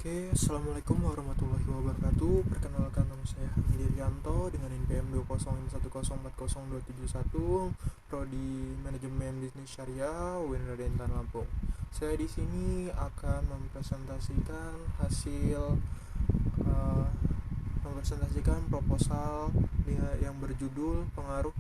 Assalamualaikum warahmatullahi wabarakatuh. Perkenalkan, nama saya Hamdi Rianto dengan NPM 20510402771, Prodi Manajemen Bisnis Syariah, UIN Raden Tan Lampung. Saya di sini akan uh, mempresentasikan proposal yang berjudul pengaruh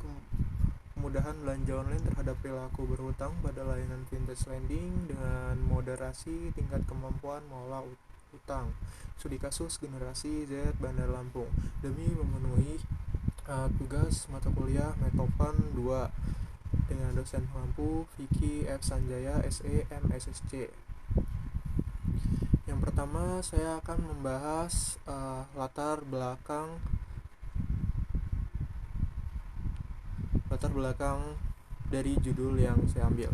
kemudahan belanja online terhadap perilaku berhutang pada layanan vintage lending dengan moderasi tingkat kemampuan mengelola utang. Studi kasus generasi Z Bandar Lampung demi memenuhi tugas mata kuliah Metopan 2 dengan dosen pengampu Vicky F. Sanjaya SE MSSC. Yang pertama, saya akan membahas latar belakang dari judul yang saya ambil.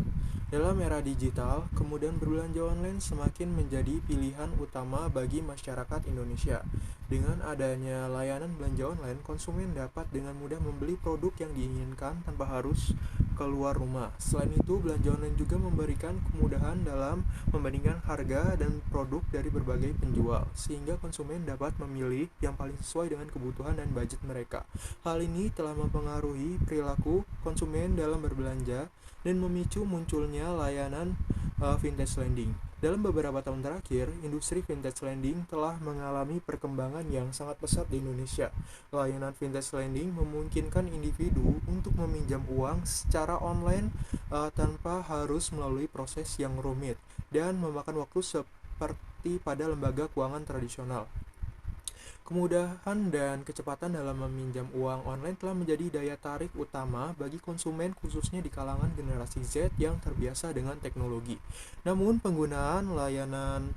Dalam era digital, kemudahan berbelanja online semakin menjadi pilihan utama bagi masyarakat Indonesia. Dengan adanya layanan belanja online, konsumen dapat dengan mudah membeli produk yang diinginkan tanpa harus keluar rumah. Selain itu, belanja online juga memberikan kemudahan dalam membandingkan harga dan produk dari berbagai penjual, sehingga konsumen dapat memilih yang paling sesuai dengan kebutuhan dan budget mereka. Hal ini telah mempengaruhi perilaku konsumen dalam berbelanja dan memicu munculnya layanan vintage lending. Dalam beberapa tahun terakhir, industri vintage lending telah mengalami perkembangan yang sangat pesat di Indonesia. Layanan vintage lending memungkinkan individu untuk meminjam uang secara online tanpa harus melalui proses yang rumit dan memakan waktu seperti pada lembaga keuangan tradisional. Kemudahan dan kecepatan dalam meminjam uang online telah menjadi daya tarik utama bagi konsumen, khususnya di kalangan generasi Z yang terbiasa dengan teknologi. Namun, penggunaan layanan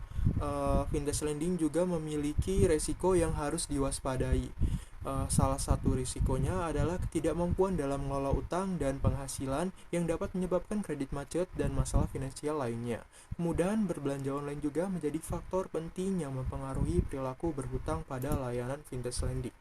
vintage lending juga memiliki resiko yang harus diwaspadai. Salah satu risikonya adalah ketidakmampuan dalam mengelola utang dan penghasilan yang dapat menyebabkan kredit macet dan masalah finansial lainnya. Kemudahan berbelanja online juga menjadi faktor penting yang mempengaruhi perilaku berhutang pada layanan vintage lending.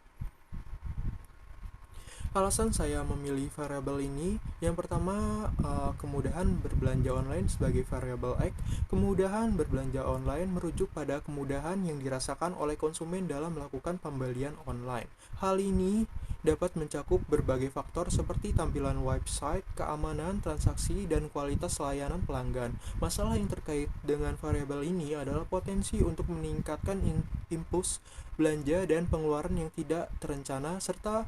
Alasan saya memilih variabel ini, yang pertama, kemudahan berbelanja online sebagai variabel X. Kemudahan berbelanja online merujuk pada kemudahan yang dirasakan oleh konsumen dalam melakukan pembelian online. Hal ini dapat mencakup berbagai faktor seperti tampilan website, keamanan transaksi, dan kualitas layanan pelanggan. Masalah yang terkait dengan variabel ini adalah potensi untuk meningkatkan impuls belanja dan pengeluaran yang tidak terencana, serta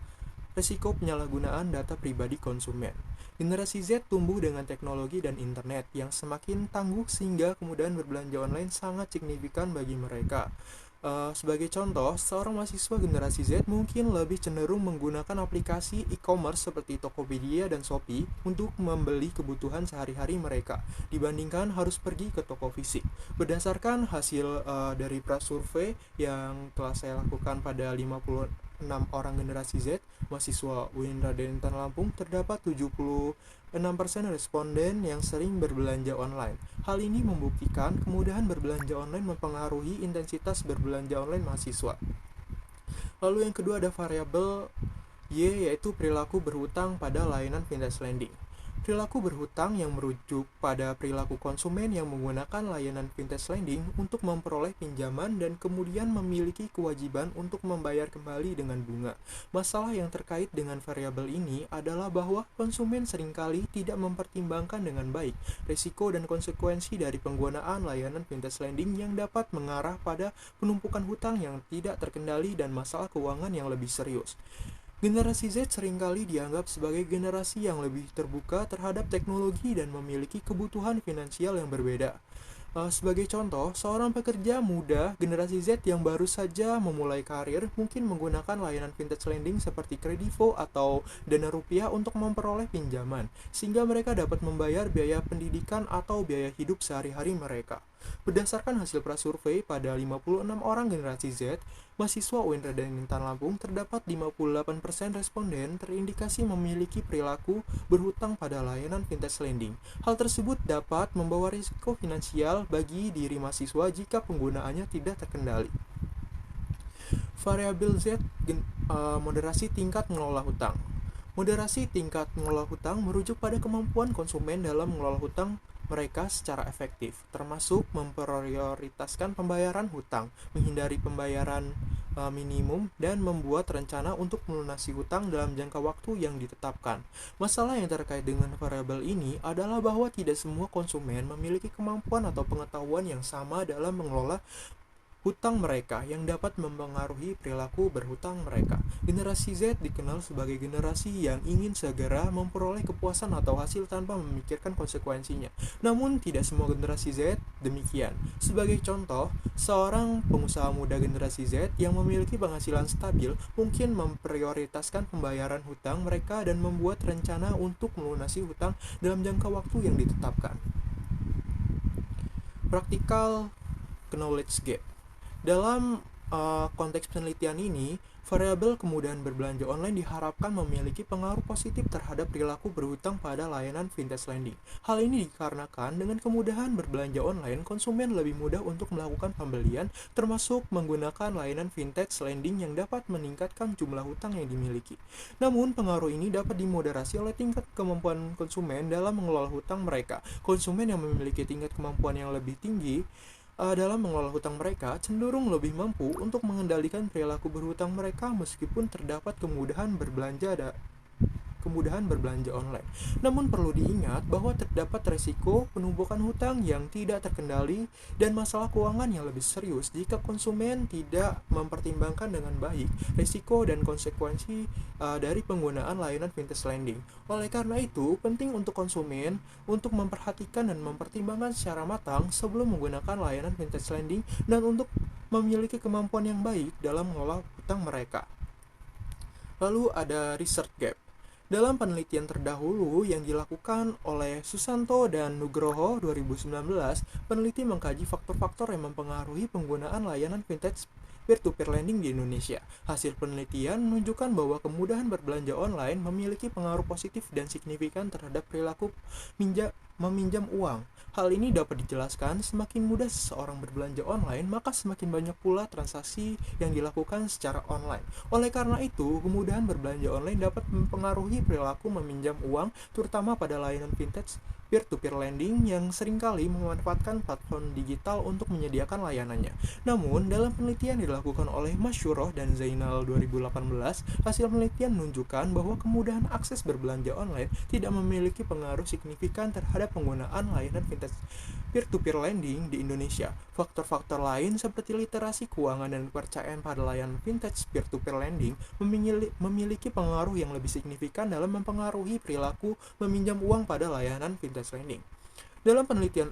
resiko penyalahgunaan data pribadi konsumen. Generasi Z tumbuh dengan teknologi dan internet yang semakin tangguh sehingga kemudahan berbelanja online sangat signifikan bagi mereka. Sebagai contoh, seorang mahasiswa generasi Z mungkin lebih cenderung menggunakan aplikasi e-commerce seperti Tokopedia dan Shopee untuk membeli kebutuhan sehari-hari mereka dibandingkan harus pergi ke toko fisik. Berdasarkan hasil dari prasurvei yang telah saya lakukan pada 56 orang generasi Z mahasiswa UIN Raden Tan Lampung, terdapat 76% responden yang sering berbelanja online. Hal ini membuktikan kemudahan berbelanja online mempengaruhi intensitas berbelanja online mahasiswa. Lalu yang kedua ada variabel Y, yaitu perilaku berhutang pada layanan vintage lending. Perilaku berhutang yang merujuk pada perilaku konsumen yang menggunakan layanan vintage lending untuk memperoleh pinjaman dan kemudian memiliki kewajiban untuk membayar kembali dengan bunga. Masalah yang terkait dengan variabel ini adalah bahwa konsumen seringkali tidak mempertimbangkan dengan baik risiko dan konsekuensi dari penggunaan layanan vintage lending yang dapat mengarah pada penumpukan hutang yang tidak terkendali dan masalah keuangan yang lebih serius. Generasi Z seringkali dianggap sebagai generasi yang lebih terbuka terhadap teknologi dan memiliki kebutuhan finansial yang berbeda. Sebagai contoh, seorang pekerja muda generasi Z yang baru saja memulai karir mungkin menggunakan layanan vintage lending seperti Kredivo atau Dana Rupiah untuk memperoleh pinjaman, sehingga mereka dapat membayar biaya pendidikan atau biaya hidup sehari-hari mereka. Berdasarkan hasil prasurvei pada 56 orang generasi Z, mahasiswa UIN Raden Tan Lampung, terdapat 58% responden terindikasi memiliki perilaku berhutang pada layanan vintage lending. Hal tersebut dapat membawa risiko finansial bagi diri mahasiswa jika penggunaannya tidak terkendali. Variabel Z, moderasi tingkat mengelola hutang. Moderasi tingkat mengelola hutang merujuk pada kemampuan konsumen dalam mengelola hutang mereka secara efektif, termasuk memprioritaskan pembayaran hutang, menghindari pembayaran minimum, dan membuat rencana untuk melunasi hutang dalam jangka waktu yang ditetapkan. Masalah yang terkait dengan variabel ini adalah bahwa tidak semua konsumen memiliki kemampuan atau pengetahuan yang sama dalam mengelola hutang mereka yang dapat mempengaruhi perilaku berhutang mereka. Generasi Z dikenal sebagai generasi yang ingin segera memperoleh kepuasan atau hasil tanpa memikirkan konsekuensinya. Namun, tidak semua generasi Z demikian. Sebagai contoh, seorang pengusaha muda generasi Z yang memiliki penghasilan stabil mungkin memprioritaskan pembayaran hutang mereka dan membuat rencana untuk melunasi hutang dalam jangka waktu yang ditetapkan. Practical knowledge gap. Dalam konteks penelitian ini, variabel kemudahan berbelanja online diharapkan memiliki pengaruh positif terhadap perilaku berhutang pada layanan vintage lending. Hal ini dikarenakan dengan kemudahan berbelanja online, konsumen lebih mudah untuk melakukan pembelian, termasuk menggunakan layanan vintage lending yang dapat meningkatkan jumlah hutang yang dimiliki. Namun, pengaruh ini dapat dimoderasi oleh tingkat kemampuan konsumen dalam mengelola hutang mereka. Konsumen yang memiliki tingkat kemampuan yang lebih tinggi dalam mengelola hutang mereka cenderung lebih mampu untuk mengendalikan perilaku berhutang mereka meskipun terdapat kemudahan berbelanja online. Namun perlu diingat bahwa terdapat resiko penumpukan hutang yang tidak terkendali dan masalah keuangan yang lebih serius jika konsumen tidak mempertimbangkan dengan baik risiko dan konsekuensi dari penggunaan layanan vintage lending. Oleh karena itu, penting untuk konsumen untuk memperhatikan dan mempertimbangkan secara matang sebelum menggunakan layanan vintage lending dan untuk memiliki kemampuan yang baik dalam mengelola hutang mereka. Lalu ada research gap. Dalam penelitian terdahulu yang dilakukan oleh Susanto dan Nugroho 2019, peneliti mengkaji faktor-faktor yang mempengaruhi penggunaan layanan vintage peer-to-peer lending di Indonesia. Hasil penelitian menunjukkan bahwa kemudahan berbelanja online memiliki pengaruh positif dan signifikan terhadap perilaku meminjam uang. Hal ini dapat dijelaskan semakin mudah seseorang berbelanja online, maka semakin banyak pula transaksi yang dilakukan secara online. Oleh karena itu, kemudahan berbelanja online dapat mempengaruhi perilaku meminjam uang, terutama pada layanan vintage peer-to-peer lending yang seringkali memanfaatkan platform digital untuk menyediakan layanannya. Namun, dalam penelitian dilakukan oleh Masyuroh dan Zainal 2018, hasil penelitian menunjukkan bahwa kemudahan akses berbelanja online tidak memiliki pengaruh signifikan terhadap penggunaan layanan vintage peer-to-peer lending di Indonesia. Faktor-faktor lain seperti literasi keuangan dan kepercayaan pada layanan vintage peer-to-peer lending memiliki pengaruh yang lebih signifikan dalam mempengaruhi perilaku meminjam uang pada layanan vintage lending. Dalam penelitian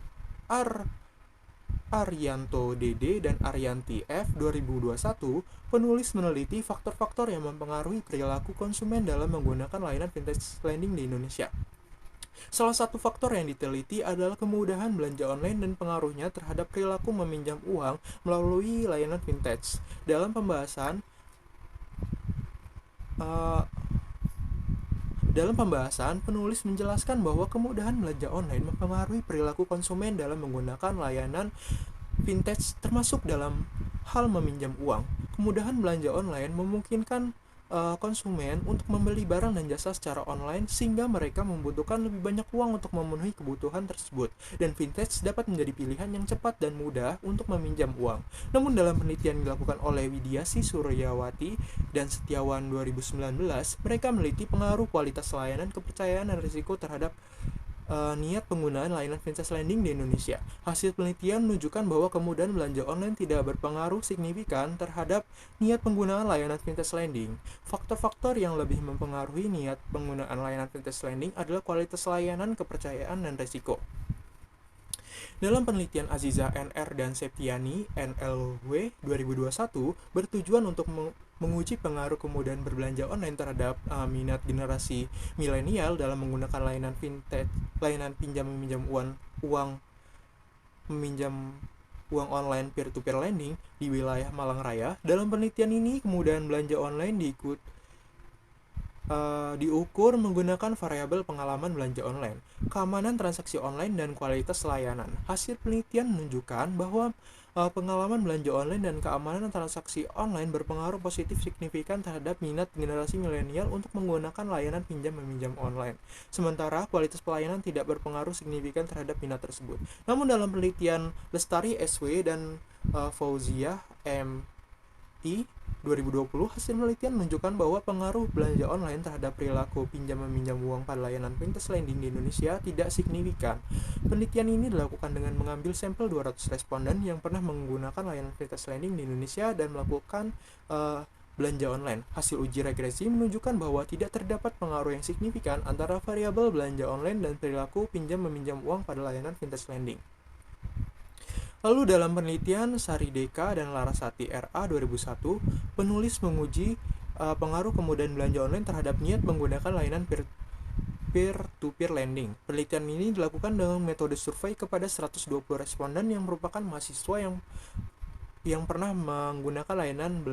Arianto DD dan Arianti F 2021, penulis meneliti faktor-faktor yang mempengaruhi perilaku konsumen dalam menggunakan layanan vintage lending di Indonesia. Salah satu faktor yang diteliti adalah kemudahan belanja online dan pengaruhnya terhadap perilaku meminjam uang melalui layanan vintage. Dalam pembahasan, penulis menjelaskan bahwa kemudahan belanja online mempengaruhi perilaku konsumen dalam menggunakan layanan vintage termasuk dalam hal meminjam uang. Kemudahan belanja online memungkinkan konsumen untuk membeli barang dan jasa secara online sehingga mereka membutuhkan lebih banyak uang untuk memenuhi kebutuhan tersebut, dan vintage dapat menjadi pilihan yang cepat dan mudah untuk meminjam uang. Namun dalam penelitian yang dilakukan oleh Widiasi Suryawati dan Setiawan 2019, mereka meneliti pengaruh kualitas layanan, kepercayaan, dan risiko terhadap niat penggunaan layanan vintage lending di Indonesia. Hasil penelitian menunjukkan bahwa kemudahan belanja online tidak berpengaruh signifikan terhadap niat penggunaan layanan vintage lending. Faktor-faktor yang lebih mempengaruhi niat penggunaan layanan vintage lending adalah kualitas layanan, kepercayaan, dan risiko. Dalam penelitian Aziza NR dan Septiani NLW 2021 bertujuan untuk menguji pengaruh kemudahan berbelanja online terhadap minat generasi milenial dalam menggunakan layanan vintage, layanan meminjam uang online peer-to-peer lending di wilayah Malang Raya. Dalam penelitian ini, kemudahan belanja online diukur menggunakan variabel pengalaman belanja online, keamanan transaksi online, dan kualitas layanan. Hasil penelitian menunjukkan bahwa pengalaman belanja online dan keamanan transaksi online berpengaruh positif signifikan terhadap minat generasi milenial untuk menggunakan layanan pinjam-meminjam online. Sementara kualitas pelayanan tidak berpengaruh signifikan terhadap minat tersebut. Namun dalam penelitian Lestari SW dan Fauziah M.I. 2020, hasil penelitian menunjukkan bahwa pengaruh belanja online terhadap perilaku pinjam-meminjam uang pada layanan fintech lending di Indonesia tidak signifikan. Penelitian ini dilakukan dengan mengambil sampel 200 responden yang pernah menggunakan layanan fintech lending di Indonesia dan melakukan belanja online. Hasil uji regresi menunjukkan bahwa tidak terdapat pengaruh yang signifikan antara variabel belanja online dan perilaku pinjam-meminjam uang pada layanan fintech lending. Lalu dalam penelitian Sari Deka dan Larasati RA 2001, penulis menguji pengaruh kemudahan belanja online terhadap niat menggunakan layanan peer-to-peer lending. Penelitian ini dilakukan dengan metode survei kepada 120 responden yang merupakan mahasiswa yang pernah menggunakan layanan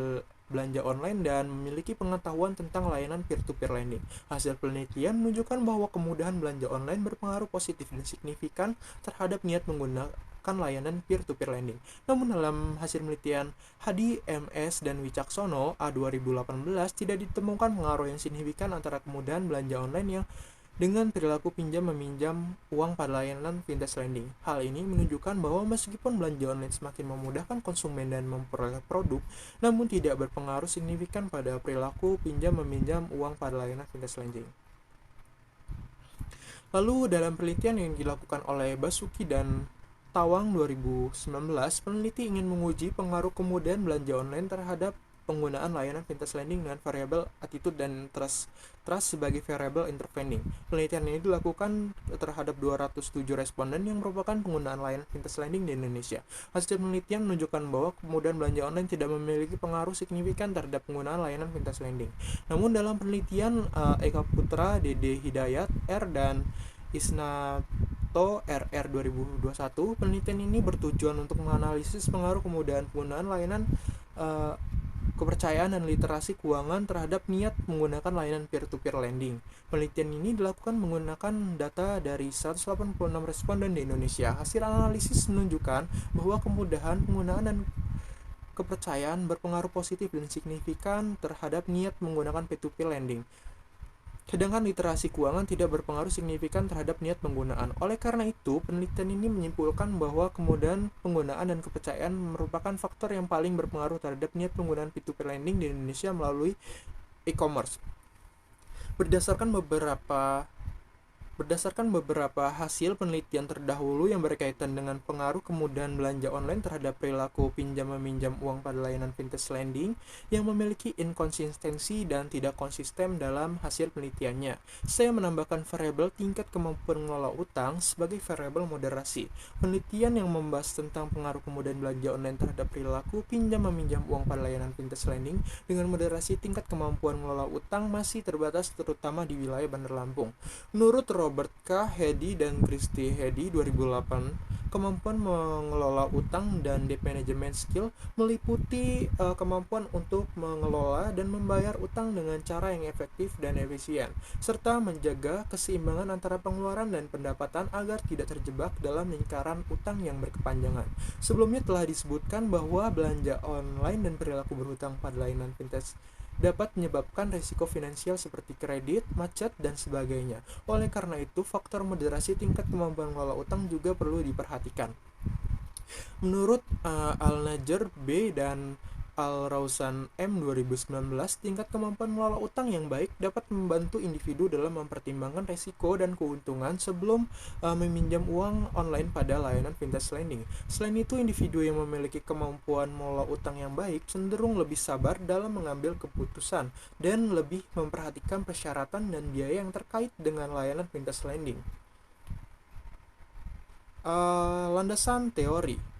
belanja online dan memiliki pengetahuan tentang layanan peer-to-peer lending. Hasil penelitian menunjukkan bahwa kemudahan belanja online berpengaruh positif dan signifikan terhadap niat menggunakan layanan peer-to-peer lending. Namun dalam hasil penelitian Hadi MS dan Wicaksono A 2018 tidak ditemukan pengaruh yang signifikan antara kemudahan belanja online yang dengan perilaku pinjam-meminjam uang pada layanan fintech lending. Hal ini menunjukkan bahwa meskipun belanja online semakin memudahkan konsumen dan memperoleh produk, namun tidak berpengaruh signifikan pada perilaku pinjam-meminjam uang pada layanan fintech lending. Lalu dalam penelitian yang dilakukan oleh Basuki dan Tawang 2019, peneliti ingin menguji pengaruh kemudahan belanja online terhadap penggunaan layanan fintech lending dengan variabel attitude dan trust sebagai variabel intervening. Penelitian ini dilakukan terhadap 207 responden yang merupakan penggunaan layanan fintech lending di Indonesia. Hasil penelitian menunjukkan bahwa kemudahan belanja online tidak memiliki pengaruh signifikan terhadap penggunaan layanan fintech lending. Namun dalam penelitian Eka Putra, Dede Hidayat, R, dan Isnato RR 2021, penelitian ini bertujuan untuk menganalisis pengaruh kemudahan penggunaan layanan kepercayaan dan literasi keuangan terhadap niat menggunakan layanan peer-to-peer lending. Penelitian ini dilakukan menggunakan data dari 186 responden di Indonesia. Hasil analisis menunjukkan bahwa kemudahan penggunaan dan kepercayaan berpengaruh positif dan signifikan terhadap niat menggunakan peer-to-peer lending. Sedangkan literasi keuangan tidak berpengaruh signifikan terhadap niat penggunaan. Oleh karena itu, penelitian ini menyimpulkan bahwa kemudahan penggunaan dan kepercayaan merupakan faktor yang paling berpengaruh terhadap niat penggunaan peer-to-peer lending di Indonesia melalui e-commerce. Berdasarkan beberapa hasil penelitian terdahulu yang berkaitan dengan pengaruh kemudahan belanja online terhadap perilaku pinjam-meminjam uang pada layanan fintech lending yang memiliki inkonsistensi dan tidak konsisten dalam hasil penelitiannya, saya menambahkan variabel tingkat kemampuan mengelola utang sebagai variabel moderasi. Penelitian yang membahas tentang pengaruh kemudahan belanja online terhadap perilaku pinjam-meminjam uang pada layanan fintech lending dengan moderasi tingkat kemampuan mengelola utang masih terbatas terutama di wilayah Bandar Lampung. Menurut Robert K. Hedy dan Christy Hedy 2008, kemampuan mengelola utang dan debt management skill meliputi kemampuan untuk mengelola dan membayar utang dengan cara yang efektif dan efisien, serta menjaga keseimbangan antara pengeluaran dan pendapatan agar tidak terjebak dalam lingkaran utang yang berkepanjangan. Sebelumnya telah disebutkan bahwa belanja online dan perilaku berhutang pada layanan fintech dapat menyebabkan risiko finansial seperti kredit, macet, dan sebagainya. Oleh karena itu, faktor moderasi tingkat kemampuan mengelola utang juga perlu diperhatikan. Menurut Al-Najjar B. dan Al-Rawsan M. 2019, tingkat kemampuan mengelola utang yang baik dapat membantu individu dalam mempertimbangkan risiko dan keuntungan sebelum meminjam uang online pada layanan fintech lending. Selain itu, individu yang memiliki kemampuan mengelola utang yang baik cenderung lebih sabar dalam mengambil keputusan dan lebih memperhatikan persyaratan dan biaya yang terkait dengan layanan fintech lending. Landasan teori.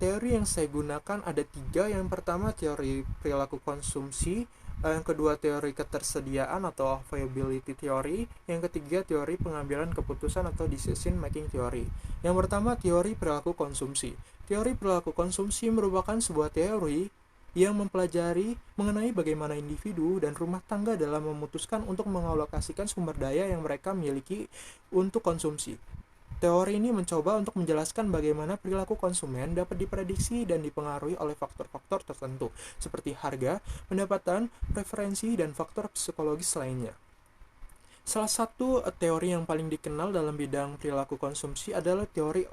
Teori yang saya gunakan ada 3. Yang pertama teori perilaku konsumsi, yang kedua teori ketersediaan atau availability theory, yang ketiga teori pengambilan keputusan atau decision making theory. Yang pertama teori perilaku konsumsi. Teori perilaku konsumsi merupakan sebuah teori yang mempelajari mengenai bagaimana individu dan rumah tangga dalam memutuskan untuk mengalokasikan sumber daya yang mereka miliki untuk konsumsi. Teori ini mencoba untuk menjelaskan bagaimana perilaku konsumen dapat diprediksi dan dipengaruhi oleh faktor-faktor tertentu, seperti harga, pendapatan, preferensi, dan faktor psikologis lainnya. Salah satu teori yang paling dikenal dalam bidang perilaku konsumsi adalah teori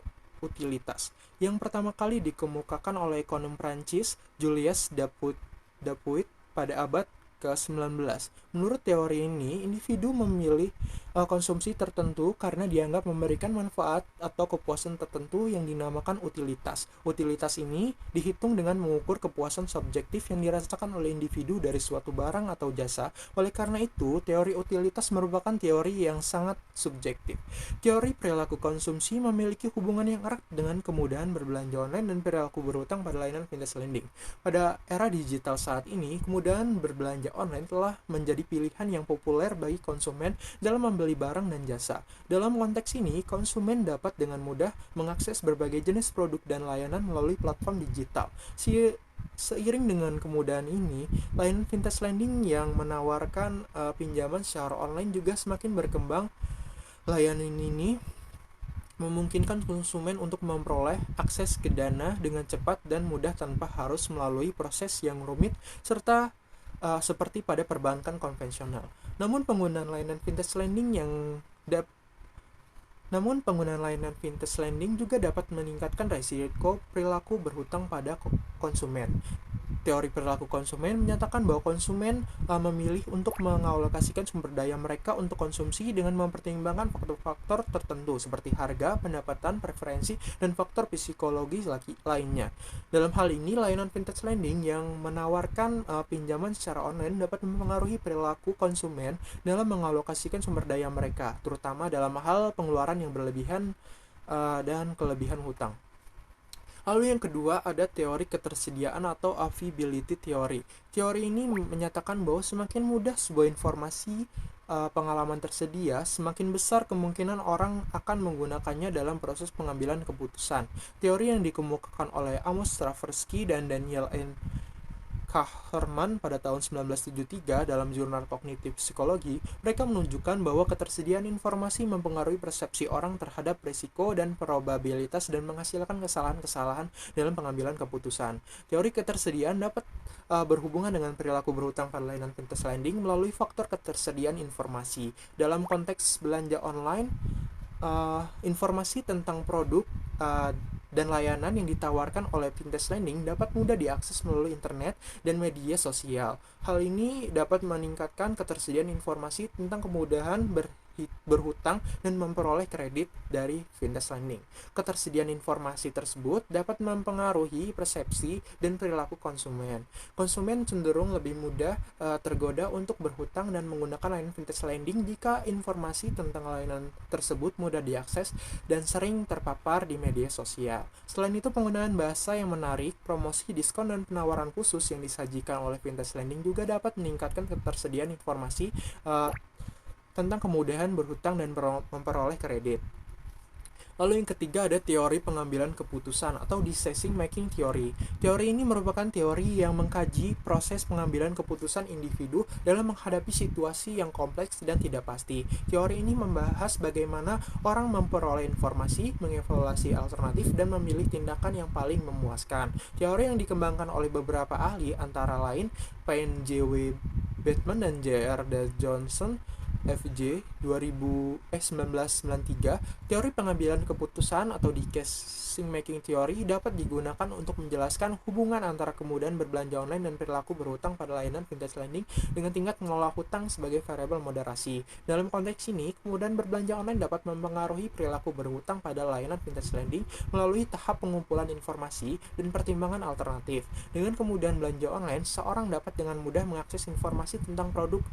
utilitas, yang pertama kali dikemukakan oleh ekonom Prancis Julius Dupuit pada abad ke-19. Menurut teori ini, individu memilih konsumsi tertentu karena dianggap memberikan manfaat atau kepuasan tertentu yang dinamakan utilitas. Utilitas ini dihitung dengan mengukur kepuasan subjektif yang dirasakan oleh individu dari suatu barang atau jasa. Oleh karena itu, teori utilitas merupakan teori yang sangat subjektif. Teori perilaku konsumsi memiliki hubungan yang erat dengan kemudahan berbelanja online dan perilaku berhutang pada layanan vintage lending. Pada era digital saat ini, kemudahan berbelanja online telah menjadi pilihan yang populer bagi konsumen dalam membeli barang dan jasa. Dalam konteks ini, konsumen dapat dengan mudah mengakses berbagai jenis produk dan layanan melalui platform digital. Seiring dengan kemudahan ini, layanan vintage lending yang menawarkan pinjaman secara online juga semakin berkembang. Layanan ini memungkinkan konsumen untuk memperoleh akses ke dana dengan cepat dan mudah tanpa harus melalui proses yang rumit serta seperti pada perbankan konvensional. Namun penggunaan layanan vintage lending juga dapat meningkatkan risiko perilaku berhutang pada konsumen. Teori perilaku konsumen menyatakan bahwa konsumen memilih untuk mengalokasikan sumber daya mereka untuk konsumsi dengan mempertimbangkan faktor-faktor tertentu seperti harga, pendapatan, preferensi, dan faktor psikologis lainnya. Dalam hal ini, layanan vintage lending yang menawarkan pinjaman secara online dapat mempengaruhi perilaku konsumen dalam mengalokasikan sumber daya mereka, terutama dalam hal pengeluaran yang berlebihan dan kelebihan hutang. Lalu yang kedua ada teori ketersediaan atau availability theory. Teori ini menyatakan bahwa semakin mudah sebuah informasi pengalaman tersedia, semakin besar kemungkinan orang akan menggunakannya dalam proses pengambilan keputusan. Teori yang dikemukakan oleh Amos Tversky dan Daniel N. Kahneman pada tahun 1973 dalam jurnal Kognitif Psikologi, mereka menunjukkan bahwa ketersediaan informasi mempengaruhi persepsi orang terhadap risiko dan probabilitas dan menghasilkan kesalahan-kesalahan dalam pengambilan keputusan. Teori ketersediaan dapat berhubungan dengan perilaku berhutang pada layanan vintage lending melalui faktor ketersediaan informasi. Dalam konteks belanja online, informasi tentang produk dan layanan yang ditawarkan oleh vintage lending dapat mudah diakses melalui internet dan media sosial. Hal ini dapat meningkatkan ketersediaan informasi tentang kemudahan berhutang dan memperoleh kredit dari vintage lending. Ketersediaan informasi tersebut dapat mempengaruhi persepsi dan perilaku konsumen. Konsumen cenderung lebih mudah tergoda untuk berhutang dan menggunakan layanan vintage lending jika informasi tentang layanan tersebut mudah diakses dan sering terpapar di media sosial. Selain itu, penggunaan bahasa yang menarik, promosi, diskon, dan penawaran khusus yang disajikan oleh vintage lending juga dapat meningkatkan ketersediaan informasi tentang kemudahan berhutang dan memperoleh kredit. Lalu yang ketiga ada teori pengambilan keputusan atau decision making theory. Teori ini merupakan teori yang mengkaji proses pengambilan keputusan individu dalam menghadapi situasi yang kompleks dan tidak pasti. Teori ini membahas bagaimana orang memperoleh informasi, mengevaluasi alternatif, dan memilih tindakan yang paling memuaskan. Teori yang dikembangkan oleh beberapa ahli antara lain PNJ.W. Bateman dan J.R. Johnson FJ 1993, teori pengambilan keputusan atau decision making theory dapat digunakan untuk menjelaskan hubungan antara kemudahan berbelanja online dan perilaku berhutang pada layanan vintage lending dengan tingkat mengelola hutang sebagai variabel moderasi. Dalam konteks ini, kemudahan berbelanja online dapat mempengaruhi perilaku berhutang pada layanan vintage lending melalui tahap pengumpulan informasi dan pertimbangan alternatif. Dengan kemudahan belanja online, seorang dapat dengan mudah mengakses informasi tentang produk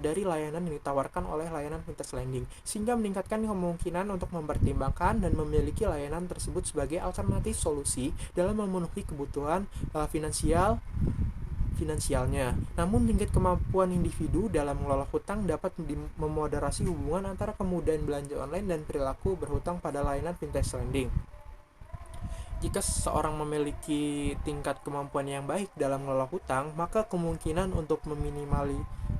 dari layanan yang ditawarkan oleh layanan vintage lending, sehingga meningkatkan kemungkinan untuk mempertimbangkan dan memiliki layanan tersebut sebagai alternatif solusi dalam memenuhi kebutuhan finansialnya. Namun tingkat kemampuan individu dalam mengelola hutang dapat memoderasi hubungan antara kemudahan belanja online dan perilaku berhutang pada layanan vintage lending. Jika seseorang memiliki tingkat kemampuan yang baik dalam mengelola hutang, maka kemungkinan untuk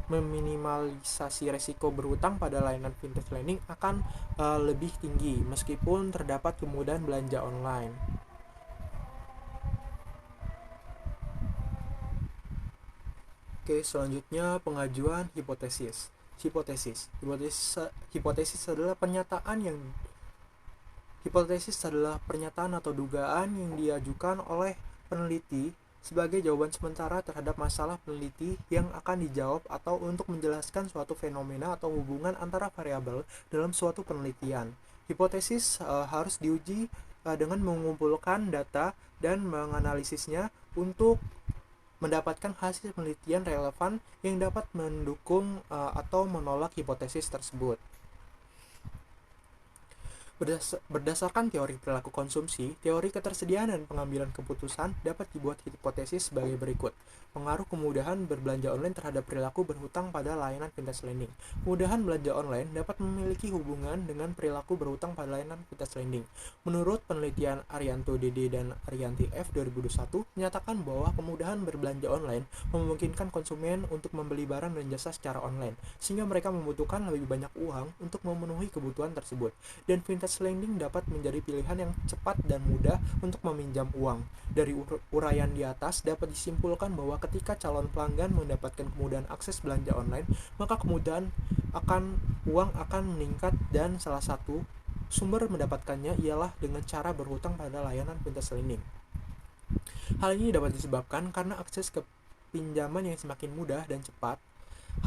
meminimalisasi resiko berhutang pada layanan fintech lending akan lebih tinggi meskipun terdapat kemudahan belanja online. Oke, selanjutnya pengajuan hipotesis. Hipotesis adalah pernyataan atau dugaan yang diajukan oleh peneliti sebagai jawaban sementara terhadap masalah peneliti yang akan dijawab atau untuk menjelaskan suatu fenomena atau hubungan antara variabel dalam suatu penelitian. Hipotesis harus diuji dengan mengumpulkan data dan menganalisisnya untuk mendapatkan hasil penelitian relevan yang dapat mendukung atau menolak hipotesis tersebut. Berdasarkan teori perilaku konsumsi, teori ketersediaan dan pengambilan keputusan dapat dibuat hipotesis sebagai berikut. Pengaruh kemudahan berbelanja online terhadap perilaku berhutang pada layanan fintech lending. Kemudahan belanja online dapat memiliki hubungan dengan perilaku berhutang pada layanan fintech lending. Menurut penelitian Arianto DD dan Arianti F 2021, menyatakan bahwa kemudahan berbelanja online memungkinkan konsumen untuk membeli barang dan jasa secara online, sehingga mereka membutuhkan lebih banyak uang untuk memenuhi kebutuhan tersebut. Dan fintech lending dapat menjadi pilihan yang cepat dan mudah untuk meminjam uang. Dari uraian di atas dapat disimpulkan bahwa ketika calon pelanggan mendapatkan kemudahan akses belanja online, maka kemudahan uang akan meningkat dan salah satu sumber mendapatkannya ialah dengan cara berhutang pada layanan fintech lending. Hal ini dapat disebabkan karena akses ke pinjaman yang semakin mudah dan cepat.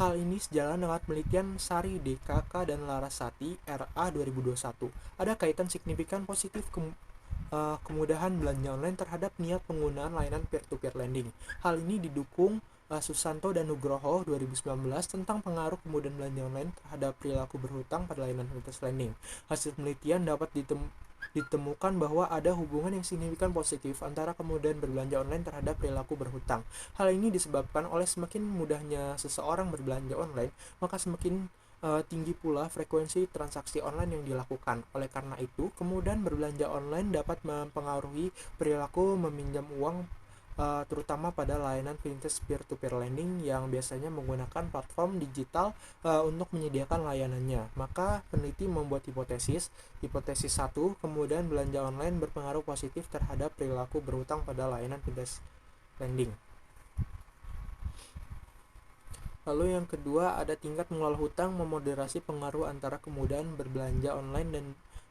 Hal ini sejalan dengan penelitian Sari DKK dan Larasati RA 2021. Ada kaitan signifikan positif kemudahan belanja online terhadap niat penggunaan layanan peer-to-peer lending. Hal ini didukung Susanto dan Nugroho 2019 tentang pengaruh kemudahan belanja online terhadap perilaku berhutang pada layanan fintech lending. Hasil penelitian dapat ditemukan bahwa ada hubungan yang signifikan positif antara kemudahan berbelanja online terhadap perilaku berhutang. Hal ini disebabkan oleh semakin mudahnya seseorang berbelanja online, maka semakin tinggi pula frekuensi transaksi online yang dilakukan. Oleh karena itu, kemudahan berbelanja online dapat mempengaruhi perilaku meminjam uang, terutama pada layanan fintech peer-to-peer lending yang biasanya menggunakan platform digital untuk menyediakan layanannya. Maka peneliti membuat hipotesis 1, kemudahan belanja online berpengaruh positif terhadap perilaku berhutang pada layanan fintech lending. Lalu yang kedua, ada tingkat mengelola hutang memoderasi pengaruh antara kemudahan berbelanja online dan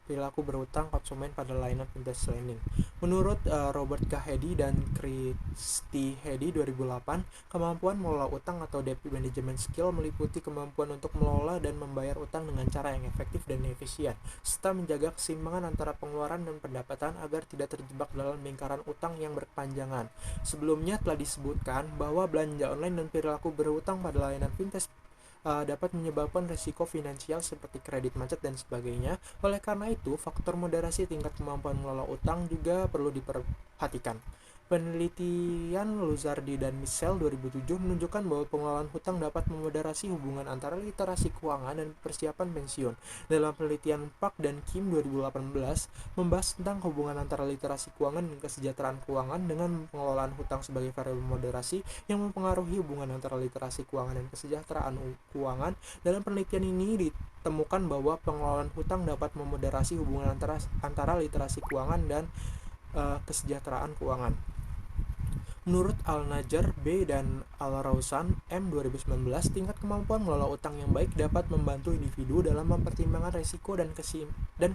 perilaku berhutang konsumen pada layanan fintech lending. Menurut Robert K. Hedy dan Christy Hedy 2008, kemampuan mengelola utang atau debt management skill meliputi kemampuan untuk mengelola dan membayar utang dengan cara yang efektif dan efisien, serta menjaga keseimbangan antara pengeluaran dan pendapatan agar tidak terjebak dalam lingkaran utang yang berkepanjangan. Sebelumnya telah disebutkan bahwa belanja online dan perilaku berhutang pada layanan fintech dapat menyebabkan risiko finansial seperti kredit macet dan sebagainya. Oleh karena itu, faktor moderasi tingkat kemampuan mengelola utang juga perlu diperhatikan. Penelitian Luzardi dan Michel 2007 menunjukkan bahwa pengelolaan hutang dapat memoderasi hubungan antara literasi keuangan dan persiapan pensiun. Dalam penelitian Park dan Kim 2018 membahas tentang hubungan antara literasi keuangan dan kesejahteraan keuangan dengan pengelolaan hutang sebagai variabel moderasi yang mempengaruhi hubungan antara literasi keuangan dan kesejahteraan keuangan. Dalam penelitian ini ditemukan bahwa pengelolaan hutang dapat memoderasi hubungan antara literasi keuangan dan kesejahteraan keuangan. Menurut Al-Najjar B dan Al-Rawsan M 2019, tingkat kemampuan mengelola utang yang baik dapat membantu individu dalam mempertimbangkan risiko dan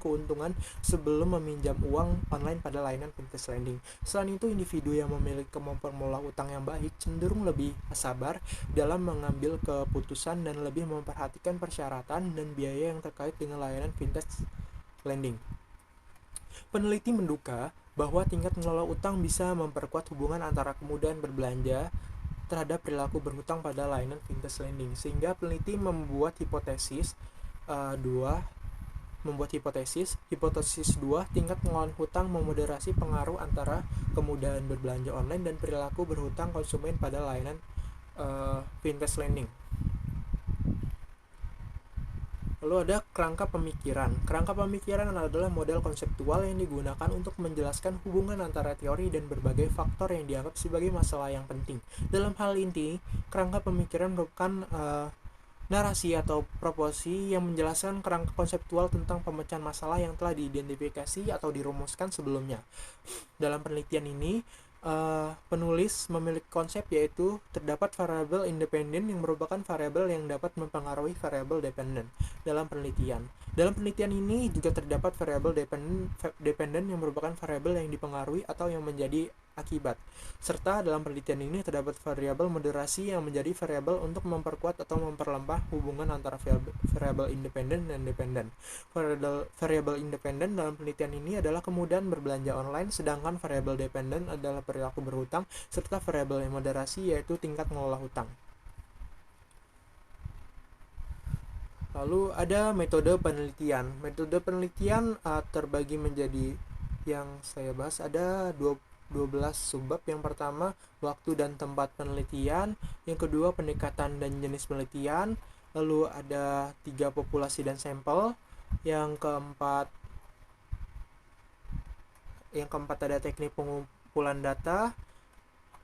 keuntungan sebelum meminjam uang online pada layanan fintech lending. Selain itu, individu yang memiliki kemampuan mengelola utang yang baik cenderung lebih sabar dalam mengambil keputusan dan lebih memperhatikan persyaratan dan biaya yang terkait dengan layanan fintech lending. Peneliti menduga bahwa tingkat mengelola utang bisa memperkuat hubungan antara kemudahan berbelanja terhadap perilaku berhutang pada layanan fintech lending, sehingga peneliti membuat hipotesis 2. Hipotesis 2, tingkat pengelolaan hutang memoderasi pengaruh antara kemudahan berbelanja online dan perilaku berhutang konsumen pada layanan fintech lending. Lalu ada kerangka pemikiran. Kerangka pemikiran adalah model konseptual yang digunakan untuk menjelaskan hubungan antara teori dan berbagai faktor yang dianggap sebagai masalah yang penting. Dalam hal ini, kerangka pemikiran merupakan narasi atau proposi yang menjelaskan kerangka konseptual tentang pemecahan masalah yang telah diidentifikasi atau dirumuskan sebelumnya. Dalam penelitian ini, penulis memiliki konsep yaitu terdapat variabel independen yang merupakan variabel yang dapat mempengaruhi variabel dependen dalam penelitian. Dalam penelitian ini juga terdapat variabel dependen yang merupakan variabel yang dipengaruhi atau yang menjadi akibat. Serta dalam penelitian ini terdapat variabel moderasi yang menjadi variabel untuk memperkuat atau memperlemah hubungan antara variabel independen dan dependen. Variabel independen dalam penelitian ini adalah kemudahan berbelanja online, sedangkan variabel dependen adalah perilaku berhutang, serta variabel moderasi yaitu tingkat mengelola hutang. Lalu ada metode penelitian. Metode penelitian terbagi menjadi, yang saya bahas ada 12 subbab. Yang pertama, waktu dan tempat penelitian. Yang kedua, pendekatan dan jenis penelitian. Lalu ada 3, populasi dan sampel. Yang keempat ada teknik pengumpulan data.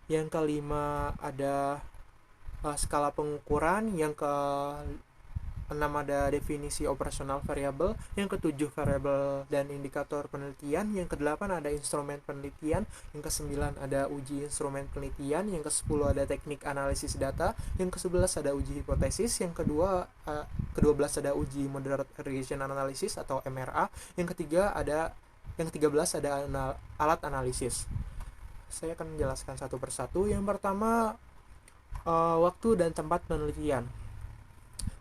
Yang kelima ada skala pengukuran. Yang ke-6 ada definisi operasional variabel. Yang ke-7 variabel dan indikator penelitian. Yang ke-8 ada instrumen penelitian. Yang ke-9 ada uji instrumen penelitian. Yang ke-10 ada teknik analisis data. Yang ke-11 ada uji hipotesis. Yang ke-12 ada uji moderate regression analysis atau MRA. Yang ke-13 ada alat analisis. Saya akan menjelaskan satu persatu. Yang pertama, waktu dan tempat penelitian.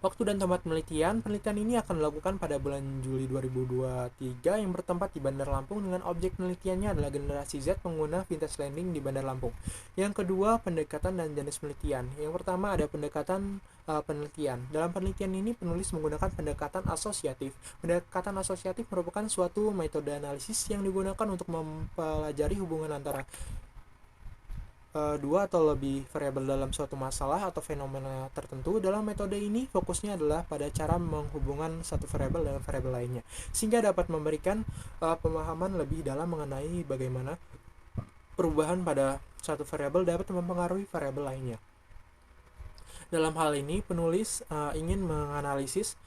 Waktu dan tempat penelitian ini akan dilakukan pada bulan Juli 2023 yang bertempat di Bandar Lampung dengan objek penelitiannya adalah generasi Z pengguna vintage lending di Bandar Lampung. Yang kedua, pendekatan dan jenis penelitian. Yang pertama ada pendekatan penelitian. Dalam penelitian ini penulis menggunakan pendekatan asosiatif. Pendekatan asosiatif merupakan suatu metode analisis yang digunakan untuk mempelajari hubungan antara dua atau lebih variabel dalam suatu masalah atau fenomena tertentu. Dalam metode ini fokusnya adalah pada cara menghubungkan satu variabel dengan variabel lainnya, sehingga dapat memberikan pemahaman lebih dalam mengenai bagaimana perubahan pada satu variabel dapat mempengaruhi variabel lainnya. Dalam hal ini penulis ingin menganalisis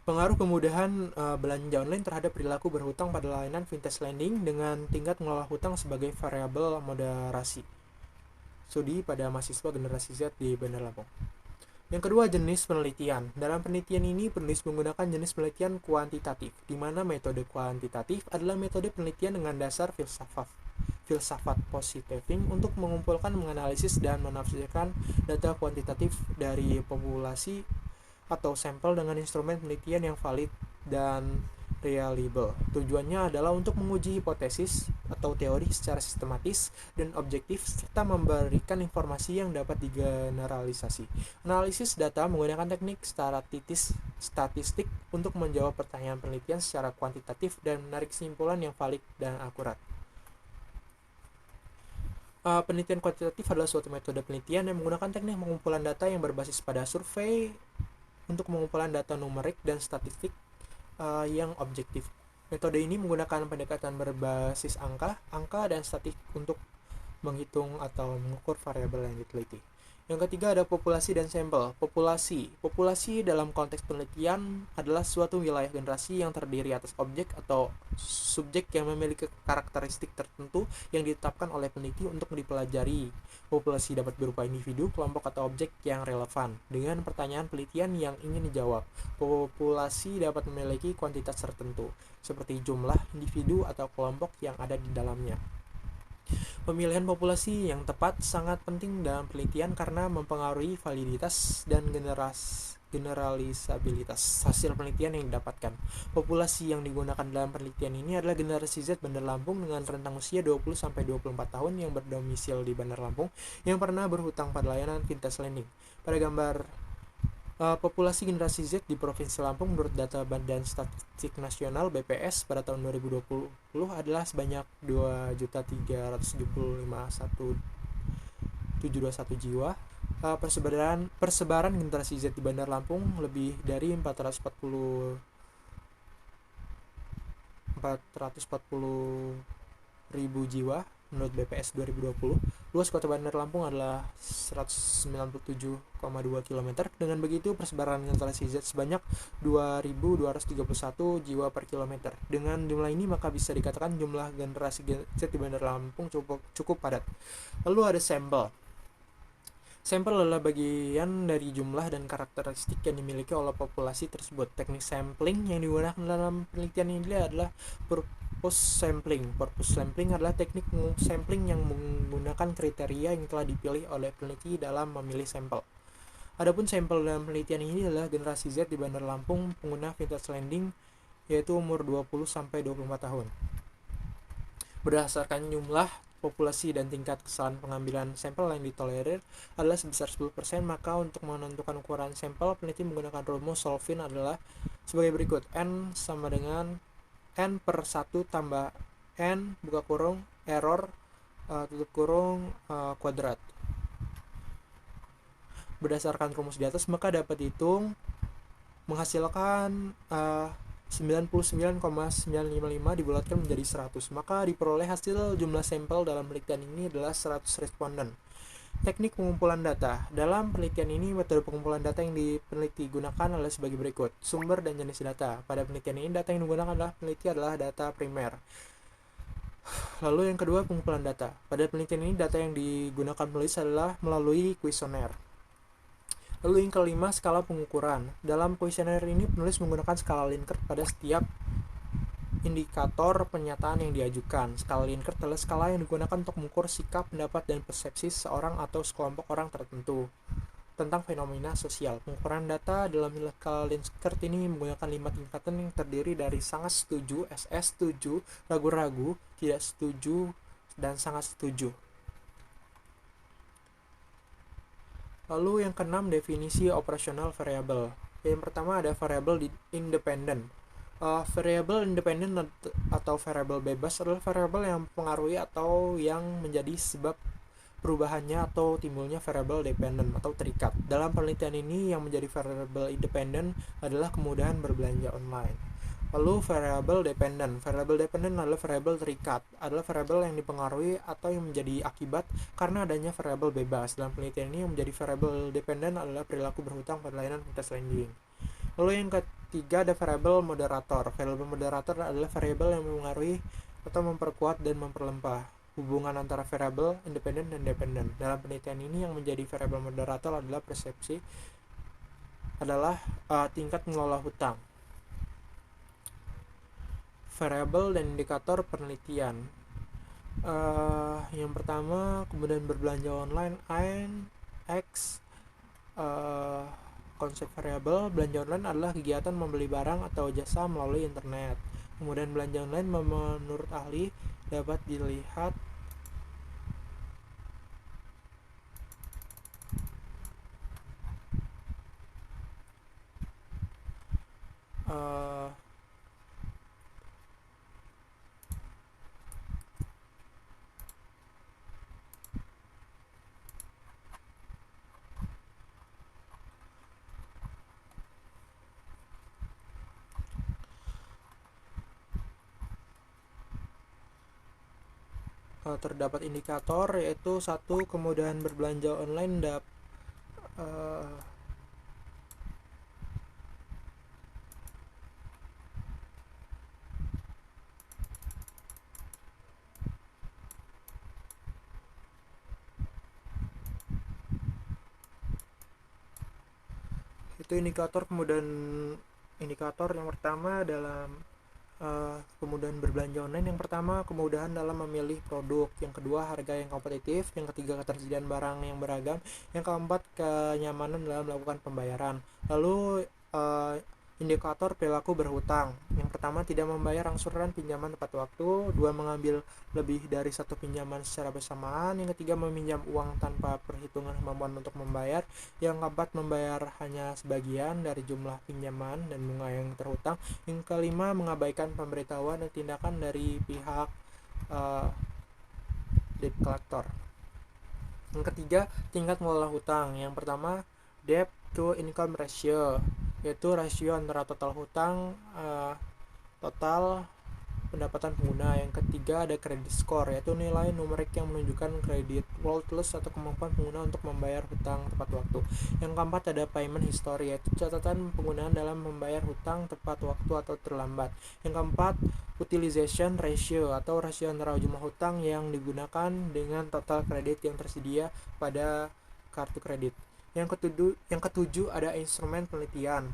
pengaruh kemudahan belanja online terhadap perilaku berhutang pada layanan vintage lending dengan tingkat mengelola hutang sebagai variabel moderasi. Studi pada mahasiswa generasi Z di Bandar Lampung. Yang kedua, jenis penelitian. Dalam penelitian ini penulis menggunakan jenis penelitian kuantitatif, di mana metode kuantitatif adalah metode penelitian dengan dasar filsafat positiving untuk mengumpulkan, menganalisis, dan menafsirkan data kuantitatif dari populasi atau sampel dengan instrumen penelitian yang valid dan reliable. Tujuannya adalah untuk menguji hipotesis atau teori secara sistematis dan objektif serta memberikan informasi yang dapat digeneralisasi. Analisis data menggunakan teknik statistik untuk menjawab pertanyaan penelitian secara kuantitatif dan menarik kesimpulan yang valid dan akurat. Penelitian kuantitatif adalah suatu metode penelitian yang menggunakan teknik pengumpulan data yang berbasis pada survei untuk pengumpulan data numerik dan statistik yang objektif. Metode ini menggunakan pendekatan berbasis angka dan statistik untuk menghitung atau mengukur variabel yang diteliti. Yang ketiga ada populasi dan sampel. Populasi dalam konteks penelitian adalah suatu wilayah generasi yang terdiri atas objek atau subjek yang memiliki karakteristik tertentu yang ditetapkan oleh peneliti untuk dipelajari. Populasi dapat berupa individu, kelompok, atau objek yang relevan dengan pertanyaan penelitian yang ingin dijawab. Populasi dapat memiliki kuantitas tertentu, seperti jumlah individu atau kelompok yang ada di dalamnya. Pemilihan populasi yang tepat sangat penting dalam penelitian karena mempengaruhi validitas dan generalisabilitas hasil penelitian yang didapatkan. Populasi yang digunakan dalam penelitian ini adalah generasi Z Bandar Lampung dengan rentang usia 20-24 tahun yang berdomisil di Bandar Lampung yang pernah berhutang pada layanan vintage lending. Pada gambar populasi generasi Z di Provinsi Lampung menurut data Badan Statistik Nasional BPS pada tahun 2020 adalah sebanyak 2.375.721 jiwa. persebaran generasi Z di Bandar Lampung lebih dari 440 ribu jiwa menurut BPS 2020. Luas kota Bandar Lampung adalah 197,2 km. Dengan begitu, persebaran generasi Z sebanyak 2.231 jiwa per kilometer. Dengan jumlah ini, maka bisa dikatakan jumlah generasi Z di Bandar Lampung cukup padat. Lalu ada sampel. Sampel adalah bagian dari jumlah dan karakteristik yang dimiliki oleh populasi tersebut. Teknik sampling yang digunakan dalam penelitian ini adalah purpose sampling. Purpose sampling adalah teknik sampling yang menggunakan kriteria yang telah dipilih oleh peneliti dalam memilih sampel. Adapun sampel dalam penelitian ini adalah generasi Z di Bandar Lampung pengguna vintage landing, yaitu umur 20-24 tahun. Berdasarkan jumlah populasi dan tingkat kesalahan pengambilan sampel yang ditolerir adalah sebesar 10%, maka untuk menentukan ukuran sampel, peneliti menggunakan rumus Solvin adalah sebagai berikut. N sama dengan N per 1 tambah N buka kurung error tutup kurung kuadrat. Berdasarkan rumus di atas, maka dapat dihitung menghasilkan 99,955 dibulatkan menjadi 100, maka diperoleh hasil jumlah sampel dalam penelitian ini adalah 100 responden. Teknik pengumpulan data. Dalam penelitian ini, metode pengumpulan data yang peneliti gunakan adalah sebagai berikut. Sumber dan jenis data. Pada penelitian ini, data yang digunakan adalah data primer. Lalu yang kedua, pengumpulan data. Pada penelitian ini, data yang digunakan penulis adalah melalui kuesioner. Lalu yang kelima, skala pengukuran. Dalam kuesioner ini, penulis menggunakan skala Likert pada setiap indikator pernyataan yang diajukan. Skala Likert adalah skala yang digunakan untuk mengukur sikap, pendapat, dan persepsi seseorang atau sekelompok orang tertentu tentang fenomena sosial. Pengukuran data dalam skala Likert ini menggunakan 5 tingkatan yang terdiri dari sangat setuju, SS setuju, ragu-ragu, tidak setuju, dan sangat setuju. Lalu yang keenam, definisi operasional variabel. Yang pertama ada variabel independen. Variabel independen atau variabel bebas adalah variabel yang mempengaruhi atau yang menjadi sebab perubahannya atau timbulnya variabel dependen atau terikat. Dalam penelitian ini, yang menjadi variabel independen adalah kemudahan berbelanja online. Lalu variabel dependen. Variabel dependen adalah variabel terikat, adalah variabel yang dipengaruhi atau yang menjadi akibat karena adanya variabel bebas. Dalam penelitian ini, yang menjadi variabel dependen adalah perilaku berhutang pada layanan vintage lending. Lalu yang ketiga ada variabel moderator. Variabel moderator adalah variabel yang mempengaruhi atau memperkuat dan memperlempah hubungan antara variabel independen dan dependen. Dalam penelitian ini, yang menjadi variabel moderator adalah persepsi tingkat mengelola hutang. Variabel dan indikator penelitian. Yang pertama, kemudian berbelanja online, X. Konsep variabel belanja online adalah kegiatan membeli barang atau jasa melalui internet. Kemudian belanja online menurut ahli dapat dilihat terdapat indikator, yaitu satu, kemudahan berbelanja online itu indikator. Kemudian indikator yang pertama dalam kemudahan berbelanja online, yang pertama kemudahan dalam memilih produk, yang kedua harga yang kompetitif, yang ketiga ketersediaan barang yang beragam, yang keempat kenyamanan dalam melakukan pembayaran. Lalu indikator perilaku berhutang, yang pertama tidak membayar angsuran pinjaman tepat waktu, dua mengambil lebih dari satu pinjaman secara bersamaan, yang ketiga meminjam uang tanpa perhitungan kemampuan untuk membayar, yang keempat membayar hanya sebagian dari jumlah pinjaman dan bunga yang terhutang, yang kelima mengabaikan pemberitahuan dan tindakan dari pihak debt collector. Yang ketiga, tingkat mengelola hutang. Yang pertama, debt to income ratio, yaitu rasio antara total hutang total pendapatan pengguna. Yang ketiga ada credit score, yaitu nilai numerik yang menunjukkan kredit worthless atau kemampuan pengguna untuk membayar hutang tepat waktu. Yang keempat ada payment history, yaitu catatan penggunaan dalam membayar hutang tepat waktu atau terlambat. Yang keempat, utilization ratio atau rasio antara jumlah hutang yang digunakan dengan total kredit yang tersedia pada kartu kredit. Yang ketujuh ada instrumen penelitian.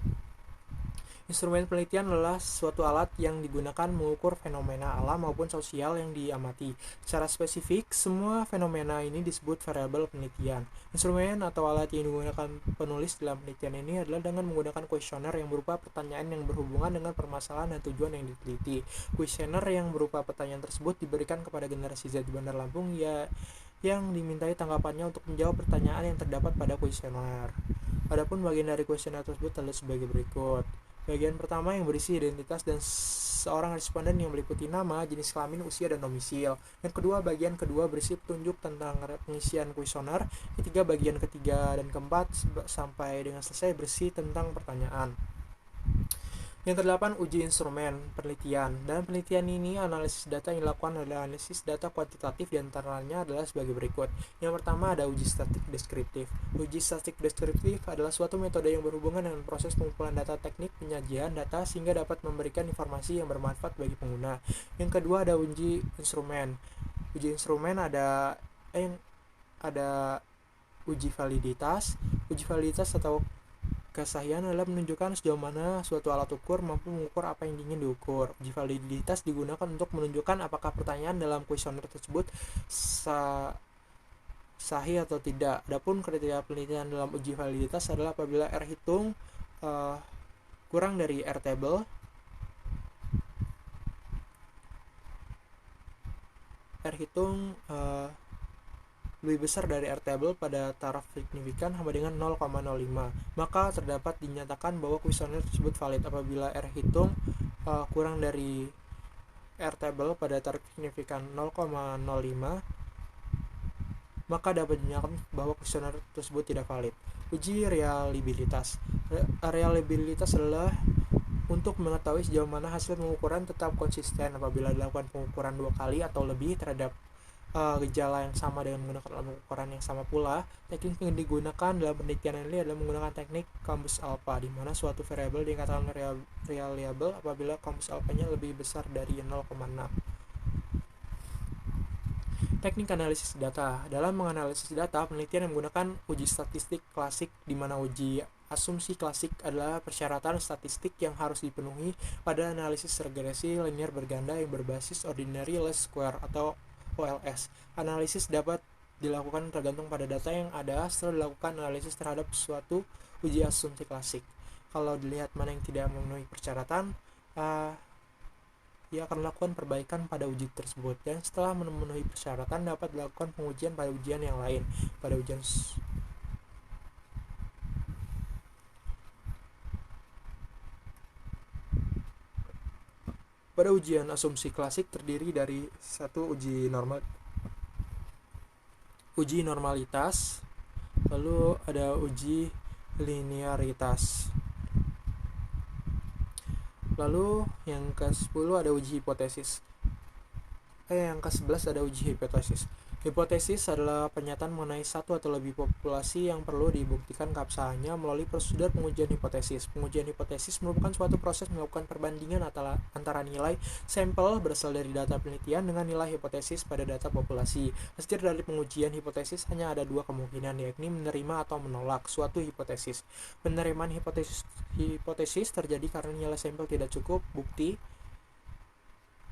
Instrumen penelitian adalah suatu alat yang digunakan mengukur fenomena alam maupun sosial yang diamati. Secara spesifik, semua fenomena ini disebut variabel penelitian. Instrumen atau alat yang digunakan penulis dalam penelitian ini adalah dengan menggunakan kuesioner yang berupa pertanyaan yang berhubungan dengan permasalahan dan tujuan yang diteliti. Kuesioner yang berupa pertanyaan tersebut diberikan kepada generasi Z di Bandar Lampung yang dimintai tanggapannya untuk menjawab pertanyaan yang terdapat pada kuesioner. Adapun bagian dari kuesioner tersebut adalah sebagai berikut. Bagian pertama yang berisi identitas dan seorang responden yang meliputi nama, jenis kelamin, usia, dan domisil. Yang kedua, bagian kedua berisi petunjuk tentang pengisian kuesioner. Ketiga, bagian ketiga dan keempat sampai dengan selesai berisi tentang pertanyaan. Yang kedelapan, uji instrumen penelitian. Dalam penelitian ini, analisis data yang dilakukan adalah analisis data kuantitatif, diantaranya adalah sebagai berikut. Yang pertama ada uji statik deskriptif. Uji statik deskriptif adalah suatu metode yang berhubungan dengan proses pengumpulan data teknik penyajian data sehingga dapat memberikan informasi yang bermanfaat bagi pengguna. Yang kedua ada uji instrumen. Uji instrumen ada uji validitas. Uji validitas atau kesahihan adalah menunjukkan sejauh mana suatu alat ukur mampu mengukur apa yang ingin diukur. Uji validitas digunakan untuk menunjukkan apakah pertanyaan dalam kuesioner tersebut sahih atau tidak. Adapun kriteria penelitian dalam uji validitas adalah apabila R hitung kurang dari R table, R hitung lebih besar dari R table pada taraf signifikan sama dengan 0,05, maka terdapat dinyatakan bahwa kuesioner tersebut valid. Apabila R hitung kurang dari R table pada taraf signifikan 0,05, maka dapat dinyatakan bahwa kuesioner tersebut tidak valid. Uji reliabilitas. Reliabilitas adalah untuk mengetahui sejauh mana hasil pengukuran tetap konsisten. Apabila dilakukan pengukuran 2 kali atau lebih terhadap gejala yang sama dengan menggunakan alat ukuran yang sama pula, teknik yang digunakan dalam penelitian ini adalah menggunakan teknik Combus alpha, di mana suatu variabel dikatakan reliable apabila Combus alpha-nya lebih besar dari 0,6. Teknik analisis data. Dalam menganalisis data, penelitian yang menggunakan uji statistik klasik, di mana uji asumsi klasik adalah persyaratan statistik yang harus dipenuhi pada analisis regresi linear berganda yang berbasis ordinary least square atau OLS. Analisis dapat dilakukan tergantung pada data yang ada setelah dilakukan analisis terhadap suatu uji asumsi klasik. Kalau dilihat mana yang tidak memenuhi persyaratan, ia akan melakukan perbaikan pada uji tersebut, dan setelah memenuhi persyaratan dapat dilakukan pengujian pada ujian yang lain. Pada ujian asumsi klasik terdiri dari satu uji normalitas, lalu ada uji linearitas, lalu yang ke-10 ada uji hipotesis. Yang ke-11 ada uji hipotesis. Hipotesis adalah pernyataan mengenai satu atau lebih populasi yang perlu dibuktikan keabsahannya melalui prosedur pengujian hipotesis. Pengujian hipotesis merupakan suatu proses melakukan perbandingan antara nilai sampel berasal dari data penelitian dengan nilai hipotesis pada data populasi. Hasil dari pengujian hipotesis hanya ada dua kemungkinan, yakni menerima atau menolak suatu hipotesis. Penerimaan hipotesis terjadi karena nilai sampel tidak cukup bukti.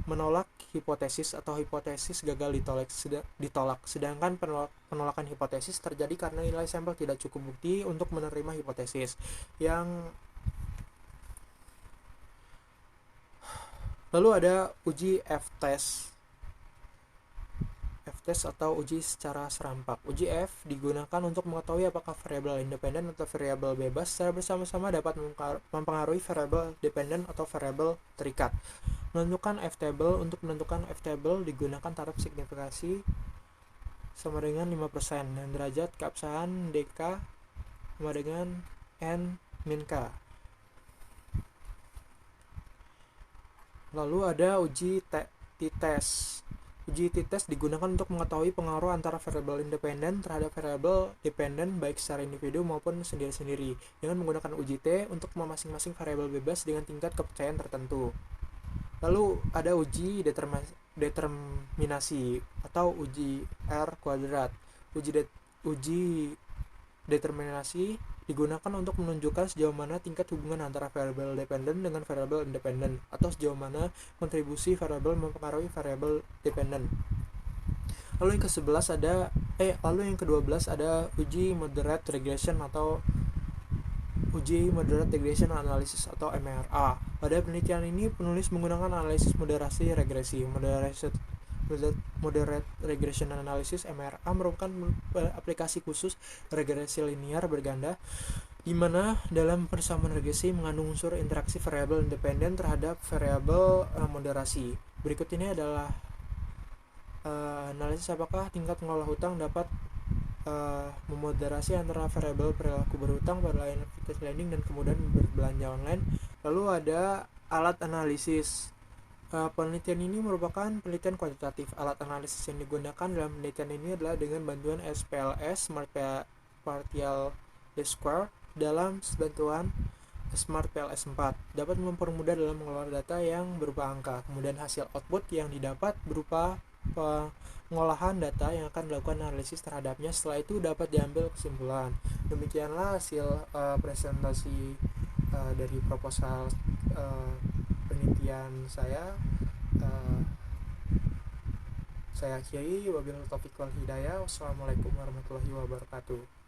Menolak hipotesis atau hipotesis gagal ditolak. Sedangkan penolakan hipotesis terjadi karena nilai sampel tidak cukup bukti untuk menerima hipotesis. Lalu ada uji F-test atau uji secara serampak. Uji F digunakan untuk mengetahui apakah variabel independen atau variabel bebas secara bersama-sama dapat mempengaruhi variabel dependen atau variabel terikat. Menentukan F-table. Untuk menentukan F-table digunakan taraf signifikasi sama dengan 5%, dan derajat keabsahan DK sama dengan N min K. Lalu ada uji t-test. Uji t-test digunakan untuk mengetahui pengaruh antara variabel independen terhadap variabel dependen baik secara individu maupun sendiri-sendiri dengan menggunakan uji T untuk masing-masing variabel bebas dengan tingkat kepercayaan tertentu. Lalu ada uji determinasi atau uji R kuadrat. Uji determinasi digunakan untuk menunjukkan sejauh mana tingkat hubungan antara variabel dependen dengan variabel independen atau sejauh mana kontribusi variabel mempengaruhi variabel dependen. Lalu yang ke-12 ada uji moderate regression atau uji moderate regression analysis atau MRA. Pada penelitian ini penulis menggunakan analisis moderasi regresi. Moderate Regression Analysis (MRA) merupakan aplikasi khusus regresi linear berganda di mana dalam persamaan regresi mengandung unsur interaksi variabel independen terhadap variabel moderasi. Berikut ini adalah analisis apakah tingkat mengelola hutang dapat memoderasi antara variabel perilaku berhutang pada activity lending dan kemudian berbelanja online. Lalu ada alat analisis. Penelitian ini merupakan penelitian kuantitatif. Alat analisis yang digunakan dalam penelitian ini adalah dengan bantuan SPLS Smart Partial Least Square dalam bantuan Smart PLS 4 dapat mempermudah dalam mengelola data yang berupa angka. Kemudian hasil output yang didapat berupa pengolahan data yang akan dilakukan analisis terhadapnya. Setelah itu dapat diambil kesimpulan. Demikianlah hasil presentasi dari proposal penelitian saya. Saya akhiri, wabillahi taufiq wal hidayah. Wassalamualaikum warahmatullahi wabarakatuh.